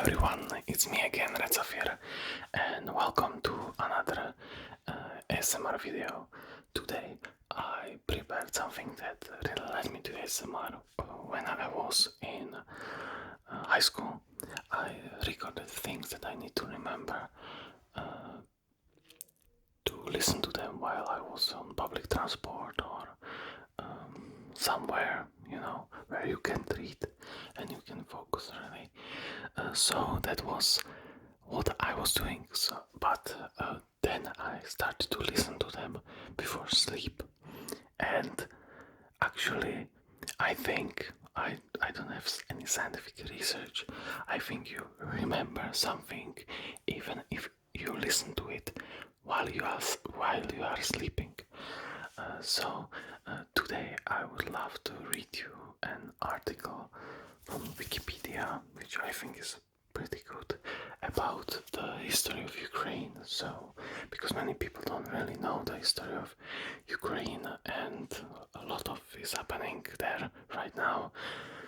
everyone, it's me again, RedHead, and welcome to another ASMR video. Today I prepared something that really led me to ASMR when I was in high school. I recorded things that I need to remember to listen to them while I was on public transport or somewhere, where you can read and you can focus really. So that was what I was doing. But then I started to listen to them before sleep, and actually, I think I don't have any scientific research. I think you remember something even if you listen to it while you are sleeping. So today I would love to read you an article from Wikipedia, which I think is pretty good, about the history of Ukraine. So, because many people don't really know the history of Ukraine, and a lot of is happening there right now,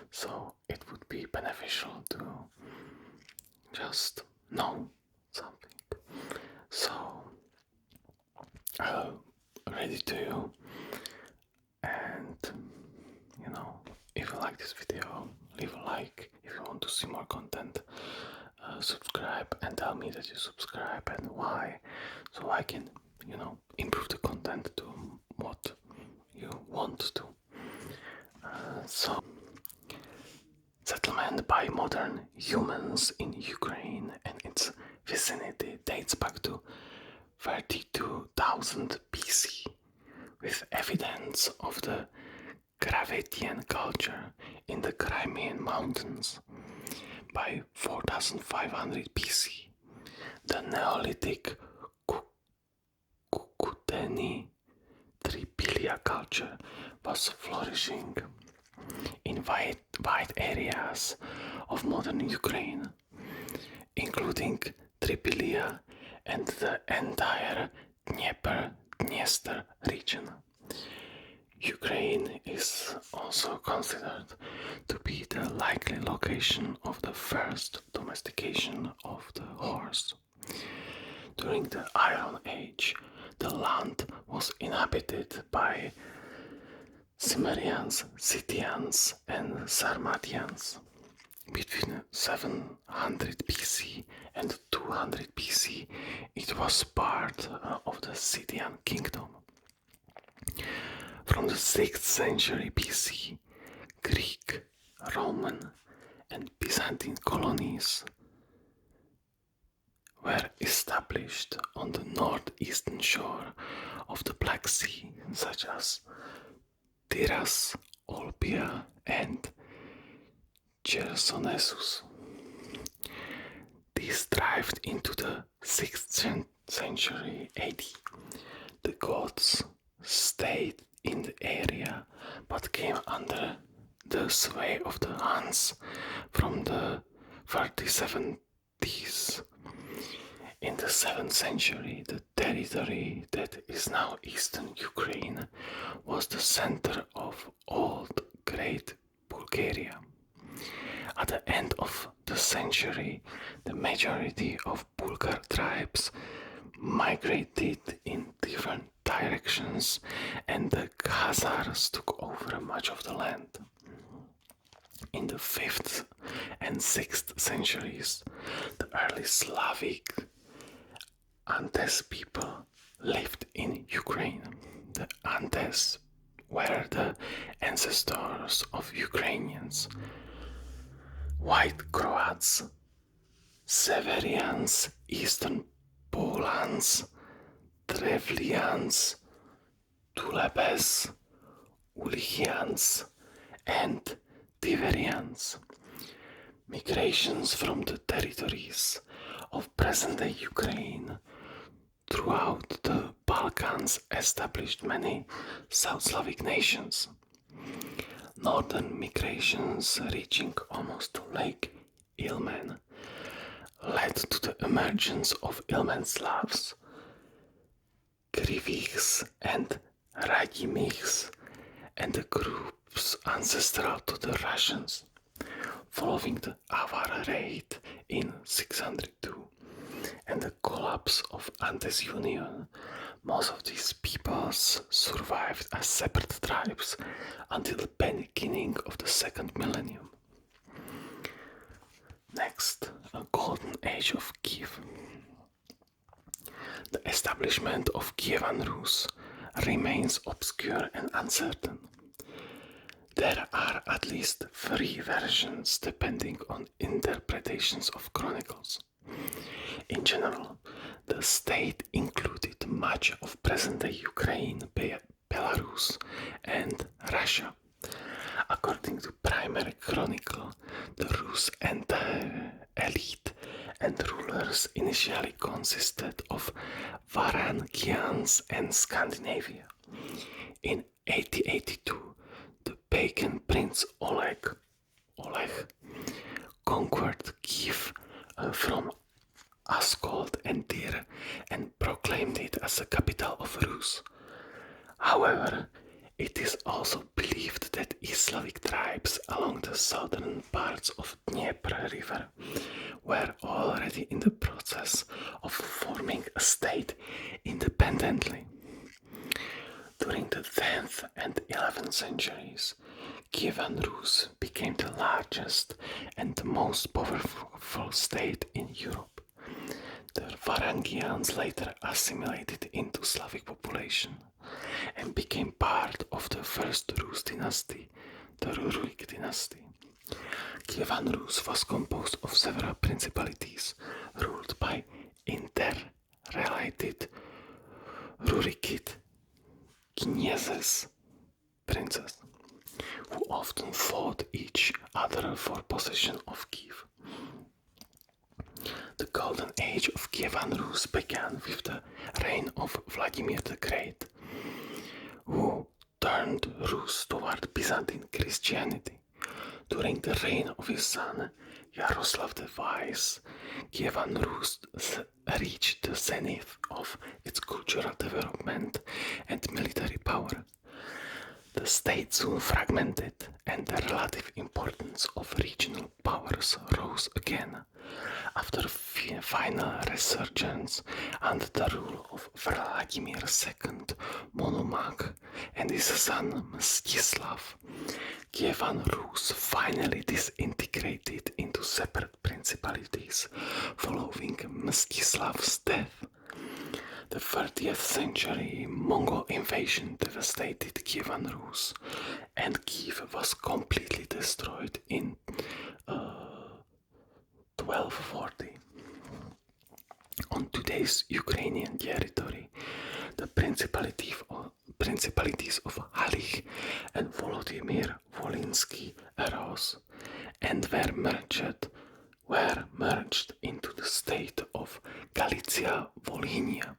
so it would be beneficial to just know something. So, I'll read it to you, and if you like this video, leave a like. If you want to see more content, subscribe and tell me that you subscribe and why, so I can improve the content to what you want to. So, settlement by modern humans in Ukraine and its vicinity dates back to 32,000 BC, with evidence of the Gravettian culture in the Crimean Mountains. By 4500 BC, the Neolithic Kukuteni Tripilia culture was flourishing in wide areas of modern Ukraine, including Tripilia and the entire Dniester region. Ukraine is also considered to be the likely location of the first domestication of the horse. During the Iron Age, the land was inhabited by Cimmerians, Scythians, and Sarmatians. Between 700 BC and 200 BC, it was part of the Scythian kingdom. From the 6th century BC, Greek, Roman, and Byzantine colonies were established on the northeastern shore of the Black Sea, such as Tyras, Olbia, and Chersonesus. These thrived into the 6th century AD. The Goths stayed in the area but came under the sway of the Huns from the 3070s. In the 7th century, the territory that is now eastern Ukraine was the center of old Great Bulgaria. At the end of the century, the majority of Bulgar tribes migrated in different directions, and the Khazars took over much of the land. In the 5th and 6th centuries, the early Slavic Antes people lived in Ukraine. The Antes were the ancestors of Ukrainians, White Croats, Severians, Eastern Polans, Drevlians, Tulebes, Ulichians, and Tiverians. Migrations from the territories of present-day Ukraine throughout the Balkans established many South Slavic nations. Northern migrations reaching almost to Lake Ilmen led to the emergence of Ilmen Slavs, Krivichs and Radimichs, and the groups ancestral to the Russians. Following the Avar raid in 602 and the collapse of Antes Union, most of these peoples survived as separate tribes until the beginning of the second millennium. Next, a golden age of Kyiv. The establishment of Kievan Rus remains obscure and uncertain. There are at least 3 versions depending on interpretations of chronicles. In general, the state included much of present-day Ukraine, Belarus, and Russia. According to primary chronicle, the Rus' entire elite and rulers initially consisted of Varangians and Scandinavia. In 1882, the pagan prince Oleg conquered Kyiv from Askold and Tyr and proclaimed it as the capital of Rus. However, it is also believed that Slavic tribes along the southern parts of Dnieper River were already in the process of forming a state independently. During the 10th and 11th centuries, Kievan Rus became the largest and the most powerful state in Europe. The Varangians later assimilated into Slavic population and became part of the first Rus dynasty, the Rurik dynasty. Kievan Rus was composed of several principalities ruled by interrelated Rurikid kniezes, princes, who often fought each other for possession of Kyiv. The golden age of Kievan Rus began with the reign of Vladimir the Great, who turned Rus toward Byzantine Christianity. During the reign of his son Yaroslav the Wise, Kievan Rus reached the zenith of its cultural development and military power. The state soon fragmented, and the relative importance of regional powers rose again. After final resurgence under the rule of Vladimir II Monomach and his son Mstislav, Kievan Rus finally disintegrated into separate principalities following Mstislav's death. The 30th century Mongol invasion devastated Kievan Rus, and Kyiv was completely destroyed in 1240. On today's Ukrainian territory, the principalities of Halich and Volodymyr Volinsky arose and were merged into the state of Galicia Volhynia.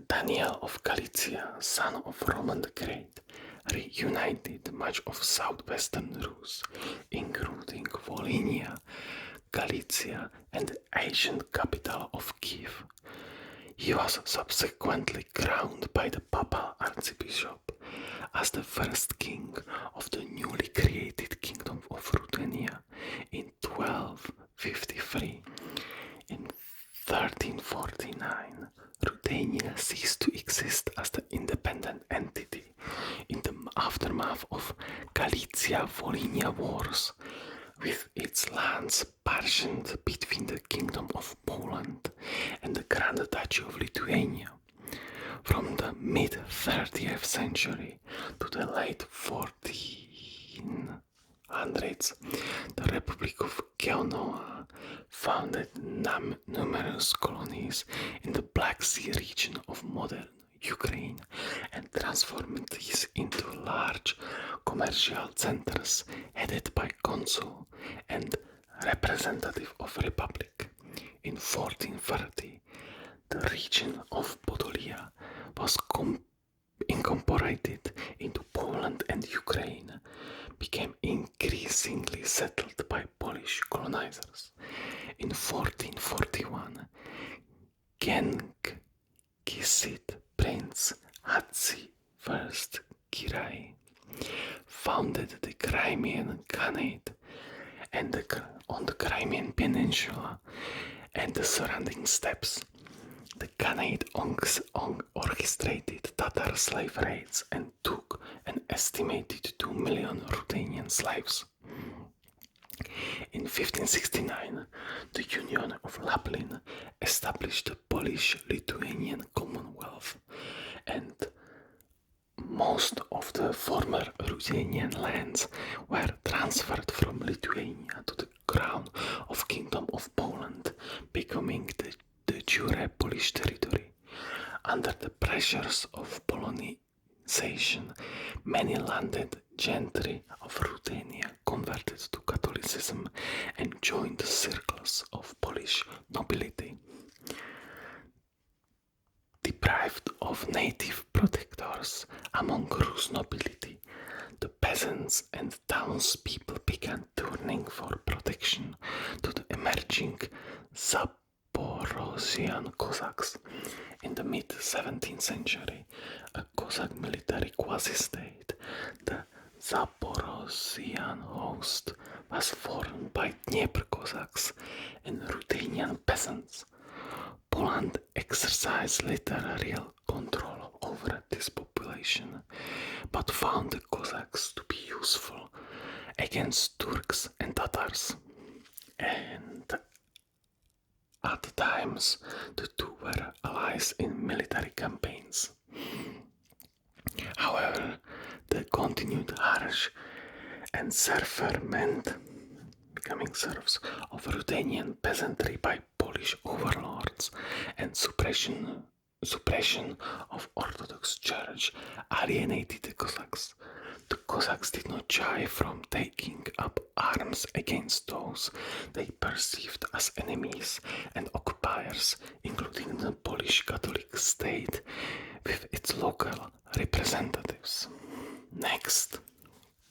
Daniel of Galicia, son of Roman the Great, reunited much of southwestern Rus, including Volhynia, Galicia, and the ancient capital of Kyiv. He was subsequently crowned by the papal archbishop as the first king of the newly created kingdom of Ruthenia in 1253. In 1349, Ruthenia ceased to exist as the independent entity in the aftermath of Galicia-Volhynia wars, with its lands partitioned between the Kingdom of Poland and the Grand Duchy of Lithuania. From the mid-30th century to the late 1400s, the Republic of Genoa founded numerous colonies in the Black Sea region of modern Ukraine and transformed these into large commercial centers headed by consul and representative of republic. In 1430, the region of Podolia was incorporated into Poland, and Ukraine became increasingly settled by Polish colonizers. In 1441, Genghis Prince Hatsi I Kirai founded the Crimean Khanate and on the Crimean Peninsula and the surrounding steppes. The Khanate orchestrated Tatar slave raids and took an estimated 2 million Ruthenian slaves. In 1569, the Union of Lublin established the Polish-Lithuanian Commonwealth, and most of the former Ruthenian lands were transferred from Lithuania to the Crown of Kingdom of Poland, becoming the jure Polish territory. Under the pressures of Polonization, many landed gentry of Ruthenia converted to Catholicism and joined the circles of Polish nobility. Deprived of native protectors among Rus nobility, the peasants and townspeople began turning for protection to the emerging Zaporozhian Cossacks. In the mid-17th century, a Cossack military quasi-state, the Zaporozhian host, was formed by Dnieper Cossacks and Ruthenian peasants. Poland exercised literal control over this population, but found the Cossacks to be useful against Turks and Tatars. And at times, the two were allies in military campaigns. However, the continued harsh enservement, becoming serfs, of Ruthenian peasantry by Polish overlords and suppression of Orthodox Church alienated the Cossacks. The Cossacks did not shy from taking up arms against those they perceived as enemies and occupiers, including the Polish Catholic state with its local representatives. Next,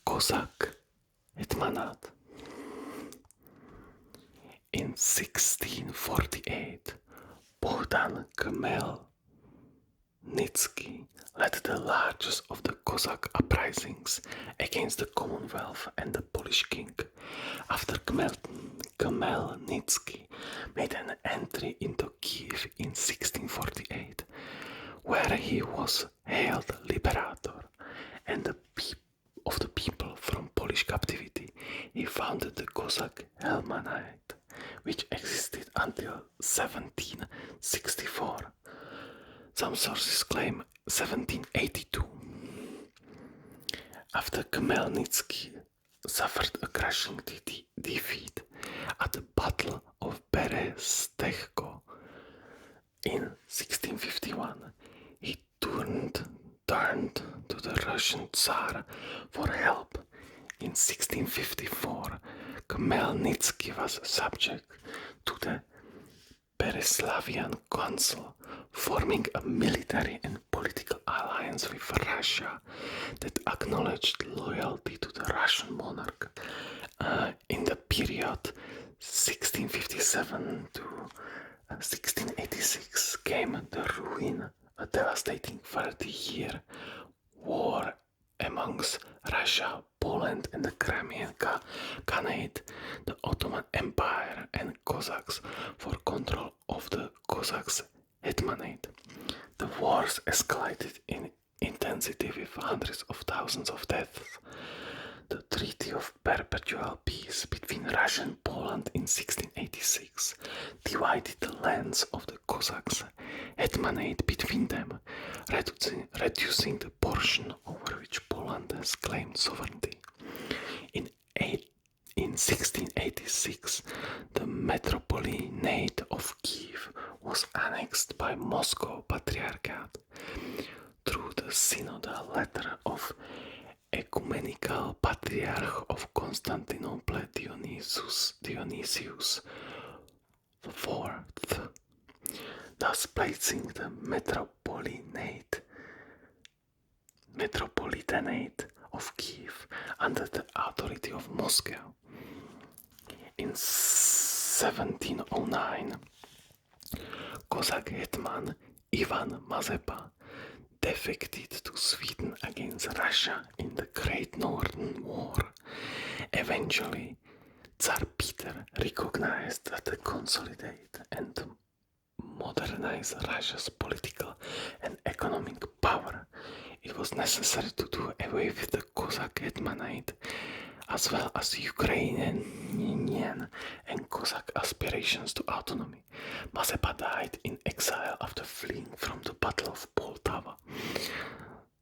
Cossack Hetmanate. In 1648, Bogdan Khmelnytsky led the largest of the Cossack uprisings against the Commonwealth and the Polish king. After Khmelnytsky made an entry into Kyiv in 1648, where he was hailed liberator and of the people from Polish captivity, he founded the Cossack Hetmanate, which existed until 1764. Some sources claim 1782. After Khmelnytsky suffered a crushing defeat at the Battle of Berestechko in 1651, he turned to the Russian Tsar for help. In 1654, Khmelnytsky was subject to the Pereslavian Council, forming a military and political alliance with Russia that acknowledged loyalty to the Russian monarch. In the period 1657 to 1686 came the ruin, a devastating 30-year war amongst Russia, Poland and the Crimean Khanate, the Ottoman Empire and Cossacks for control of the Cossacks Hetmanate. The wars escalated in intensity with hundreds of thousands of deaths. The Treaty of Perpetual Peace between Russia and Poland in 1686 divided the lands of the Cossacks Hetmanate between them, reducing the portion over which Poland has claimed sovereignty. In 1686, the Metropolitanate of Kyiv was annexed by Moscow Patriarchate through the synodal letter of Ecumenical Patriarch of Constantinople Dionysius IV, thus placing the Metropolitanate of Kyiv under the authority of Moscow. In 1709, Cossack hetman Ivan Mazepa defected to Sweden against Russia in the Great Northern War. Eventually, Tsar Peter recognized that to consolidate and modernize Russia's political and economic power, it was necessary to do away with the Cossack Hetmanate, as well as Ukrainian and Cossack aspirations to autonomy. Mazepa died in exile after fleeing from the Battle of Poltava,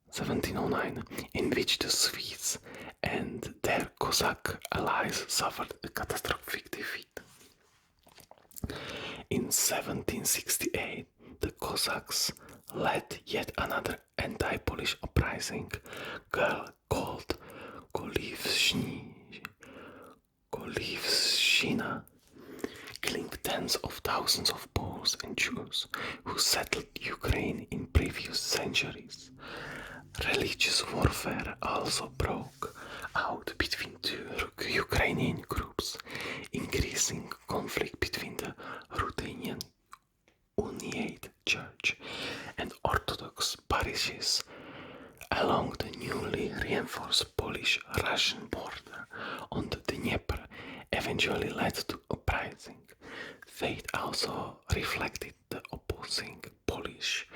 1709, in which the Swedes and their Cossack allies suffered a catastrophic defeat. In 1768, the Cossacks led yet another anti-Polish uprising called Golivshina, killing tens of thousands of Poles and Jews who settled Ukraine in previous centuries. Religious warfare also broke out between two Ukrainian groups, increasing conflict between the Ruthenian Uniate Church and Orthodox parishes along the newly reinforced Polish-Russian border on the Dnieper, eventually led to uprising. Fate also reflected the opposing Polish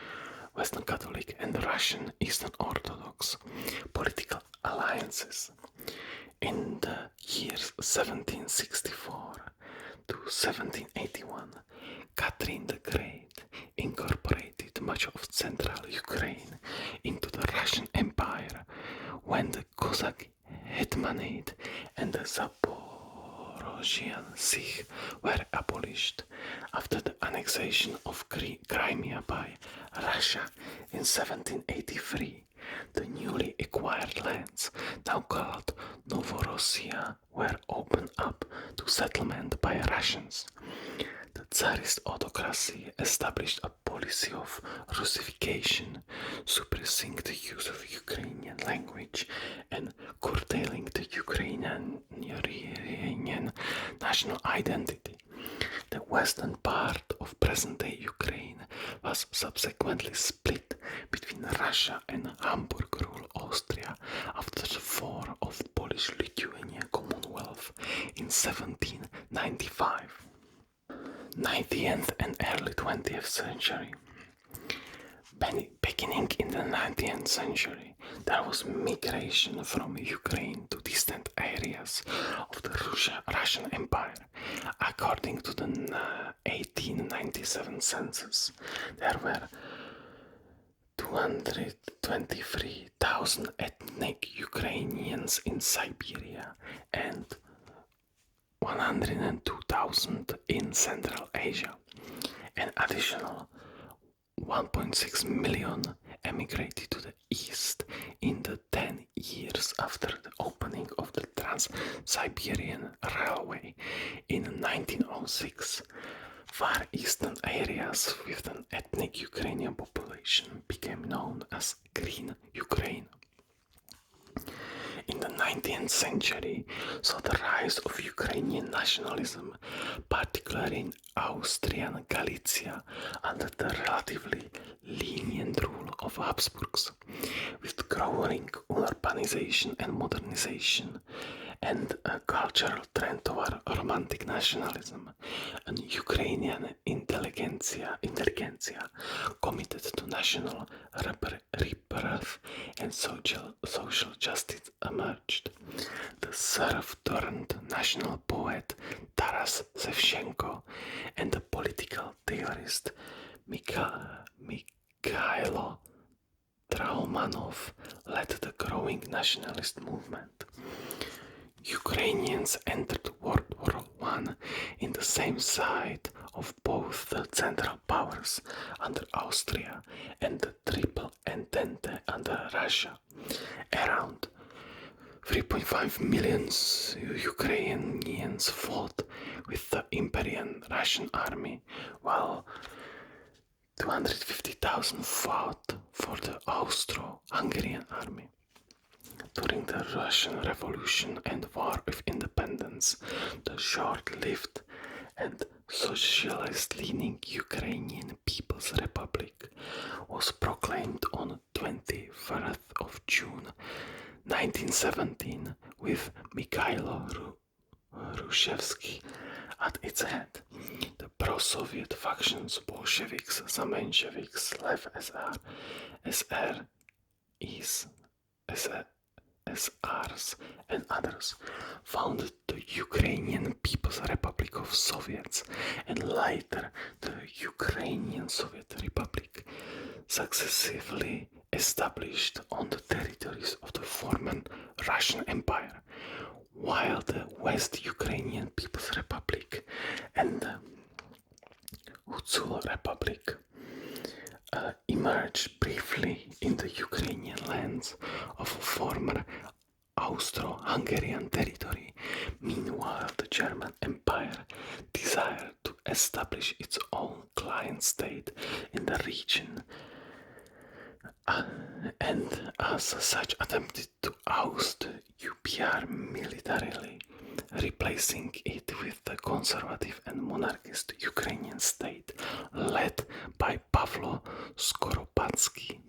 Western Catholic and Russian Eastern Orthodox political alliances. In the years 1764 to 1781, Catherine the Great incorporated much of central Ukraine into the Russian Empire when the Cossack Hetmanate and the Zaporozhian Sich were abolished after the annexation of Crimea by Russia in 1783. The newly acquired lands, now called Novorossiya, were opened up to settlement by Russians. The Tsarist autocracy established a policy of Russification, suppressing the use of Ukrainian language and curtailing the Ukrainian national identity. The western part of present-day Ukraine was subsequently split between Russia and Hamburg rule Austria after the fall of Polish-Lithuania Commonwealth in 1795. 19th and early 20th century. Beginning in the 19th century, there was migration from Ukraine to distant areas of the Russian Empire. According to the 1897 census, there were 223,000 ethnic Ukrainians in Siberia and 102,000 in Central Asia. An additional 1.6 million emigrated to the east in the 10 years after the opening of the Trans-Siberian Railway in 1906. Far eastern areas with an ethnic Ukrainian population became known as Green Ukraine. In the 19th century saw the rise of Ukrainian nationalism, particularly in Austrian Galicia under the relatively lenient rule of Habsburgs, with growing urbanization and modernization, and a cultural trend toward romantic nationalism, and Ukrainian intelligentsia committed to national rebirth and social justice emerged. The serf-turned national poet Taras Shevchenko and the political theorist Mikhailo Traumanov led the growing nationalist movement. Ukrainians entered World War I in the same side of both the Central Powers under Austria and the Triple Entente under Russia. Around 3.5 million Ukrainians fought with the Imperial Russian Army, while 250,000 fought for the Austro-Hungarian Army. During the Russian Revolution and War of Independence, the short-lived and socialist-leaning Ukrainian People's Republic was proclaimed on 24th of June 1917 with Mikhailo Hrushevsky at its head. The pro-Soviet factions, Bolsheviks, Zamensheviks, Lev SR, SRs, and others, founded the Ukrainian People's Republic of Soviets and later the Ukrainian Soviet Republic, successively established on the territories of the former Russian Empire, while the West Ukrainian People's Republic and the Hutsul Republic emerged briefly in the Ukrainian lands of former Austro-Hungarian territory. Meanwhile, the German Empire desired to establish its own client state in the region and as such attempted to oust UPR militarily, replacing it with the conservative and monarchist Ukrainian state led by Pavlo Skoropadsky.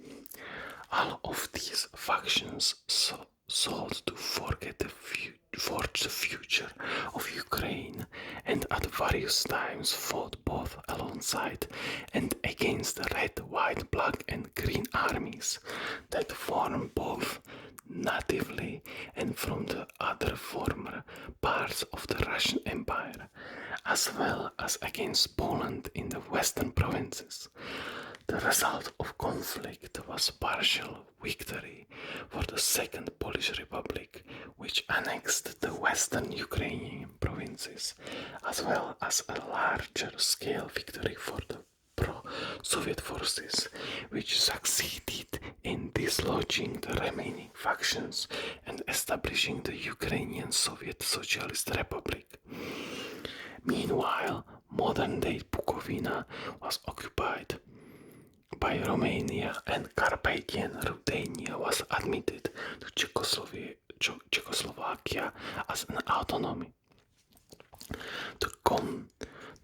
All of these factions sought to forge the future of Ukraine and at various times fought both alongside and against the red, white, black and green armies that form both natively and from the other former parts of the Russian Empire, as well as against Poland in the western provinces. The result of conflict was partial victory for the Second Polish Republic, which annexed the western Ukrainian provinces, as well as a larger scale victory for the pro-Soviet forces, which succeeded in dislodging the remaining factions and establishing the Ukrainian Soviet Socialist Republic. Meanwhile, modern-day Bukovina was occupied by Romania and Carpathian Ruthenia was admitted to Czechoslovakia as an autonomy.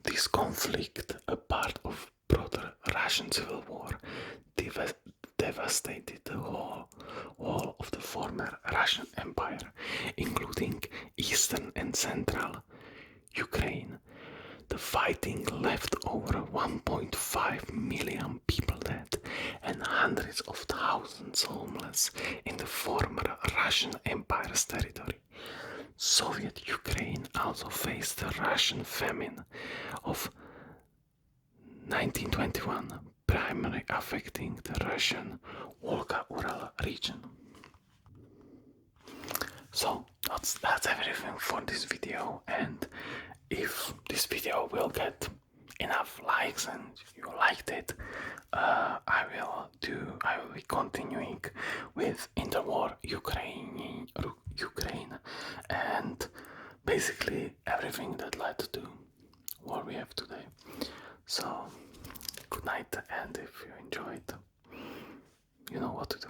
This conflict, a part of broader Russian civil war, devastated the whole of the former Russian Empire, including eastern and central Ukraine. The fighting left over 1.5 million people dead and hundreds of thousands homeless in the former Russian Empire's territory. Soviet Ukraine also faced the Russian famine of 1921, primarily affecting the Russian Volga-Ural region. So that's everything for this video, and if this video will get enough likes and you liked it, I will be continuing with interwar Ukraine and basically everything that led to what we have today. So good night, and if you enjoyed, you know what to do.